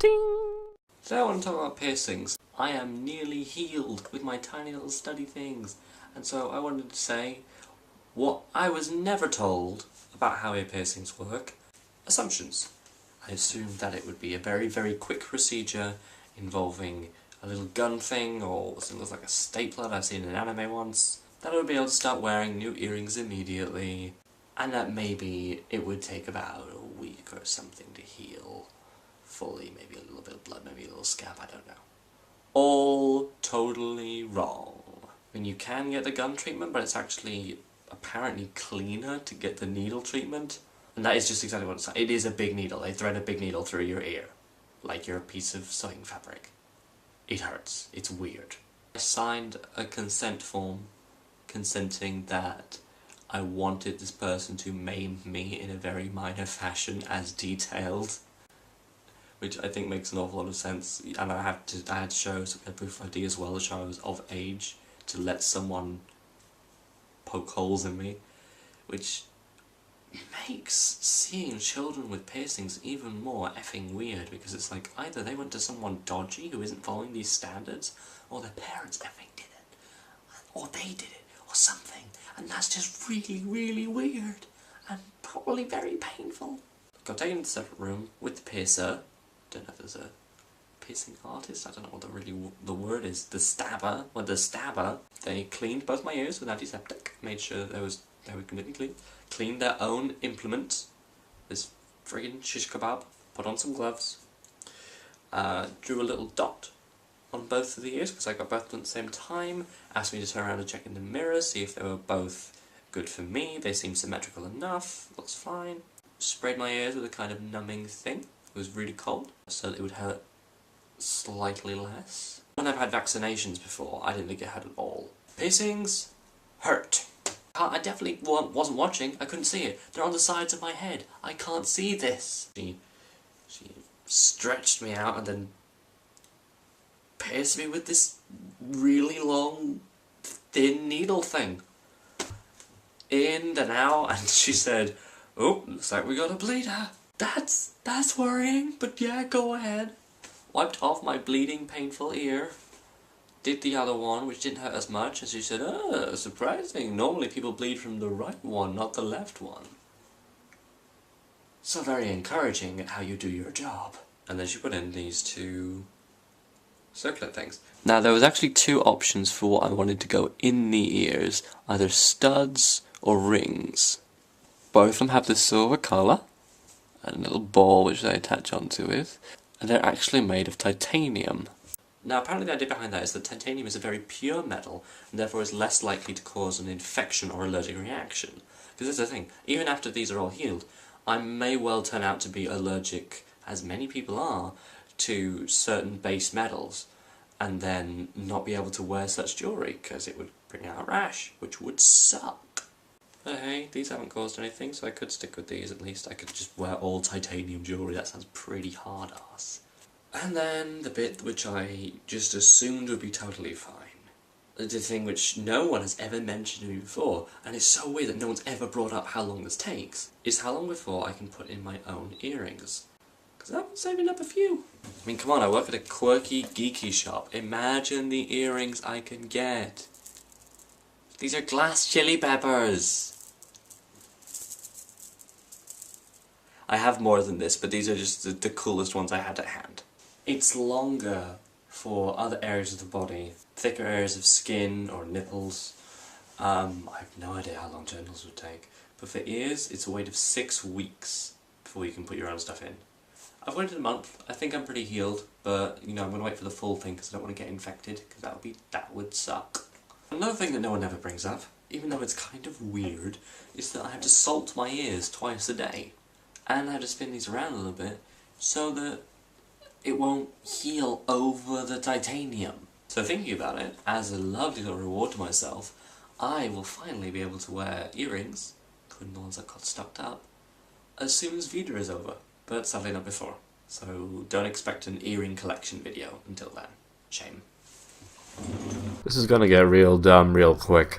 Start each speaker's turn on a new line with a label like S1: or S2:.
S1: Ding!
S2: Today I want to talk about piercings. I am nearly healed with my tiny little study things, and so I wanted to say what I was never told about how ear piercings work. Assumptions. I assumed that it would be a very, very quick procedure involving a little gun thing or something that looks like a stapler that I've seen in an anime once, that I would be able to start wearing new earrings immediately, and that maybe it would take about a week or something to heal fully, maybe a little bit of blood, maybe a little scab, I don't know. All totally wrong. I mean, you can get the gun treatment, but it's actually apparently cleaner to get the needle treatment. And that is just exactly what it's like. It is a big needle. They thread a big needle through your ear, like you're a piece of sewing fabric. It hurts. It's weird. I signed a consent form consenting that I wanted this person to maim me in a very minor fashion as detailed, which I think makes an awful lot of sense. And I had to show some kind of proof of ID as well to show I was of age to let someone poke holes in me, which makes seeing children with piercings even more effing weird, because it's like either they went to someone dodgy who isn't following these standards, or their parents effing did it, or they did it, or something, and that's just really, really weird, and probably very painful. Got taken to a separate room with the piercer. Don't know if there's a piercing artist, I don't know what the word is, the stabber. They cleaned both my ears with antiseptic, made sure they were completely clean, cleaned their own implement, this friggin' shish kebab, put on some gloves, drew a little dot on both of the ears, because I got both done at the same time, asked me to turn around and check in the mirror, see if they were both good for me, they seemed symmetrical enough, looks fine. Sprayed my ears with a kind of numbing thing, it was really cold, so that it would hurt slightly less. When I've had vaccinations before, I didn't think it hurt at all. Piercings hurt. I definitely wasn't watching, I couldn't see it. They're on the sides of my head, I can't see this. She stretched me out and then pierced me with this really long, thin needle thing. In and out, and she said, "Oh, looks like we got a bleeder." That's worrying, but yeah, go ahead. Wiped off my bleeding, painful ear. Did the other one, which didn't hurt as much, and she said, "Oh, surprising. Normally people bleed from the right one, not the left one." So very encouraging at how you do your job. And then she put in these two circlet things. Now there was actually two options for what I wanted to go in the ears, either studs or rings. Both of them have the silver colour, and a little ball which they attach onto it, and they're actually made of titanium. Now apparently the idea behind that is that titanium is a very pure metal, and therefore is less likely to cause an infection or allergic reaction. Because that's the thing, even after these are all healed, I may well turn out to be allergic, as many people are, to certain base metals, and then not be able to wear such jewellery, because it would bring out a rash, which would suck. But hey, these haven't caused anything, so I could stick with these at least. I could just wear all titanium jewellery, that sounds pretty hard-ass. And then the bit which I just assumed would be totally fine. The thing which no one has ever mentioned to me before, and it's so weird that no one's ever brought up how long this takes, is how long before I can put in my own earrings. Because I've been saving up a few. I mean, come on, I work at a quirky, geeky shop. Imagine the earrings I can get. These are glass chili peppers. I have more than this, but these are just the coolest ones I had at hand. It's longer for other areas of the body, thicker areas of skin or nipples. I have no idea how long genitals would take. But for ears, it's a wait of 6 weeks before you can put your own stuff in. I've waited a month. I think I'm pretty healed, but you know, I'm gonna wait for the full thing because I don't want to get infected, because that would suck. Another thing that no one ever brings up, even though it's kind of weird, is that I have to salt my ears twice a day. And I have to spin these around a little bit so that it won't heal over the titanium. So thinking about it, as a lovely little reward to myself, I will finally be able to wear earrings, including the ones I've got stocked up, as soon as VEDA is over, but sadly not before. So don't expect an earring collection video until then. Shame.
S1: This is gonna get real dumb real quick.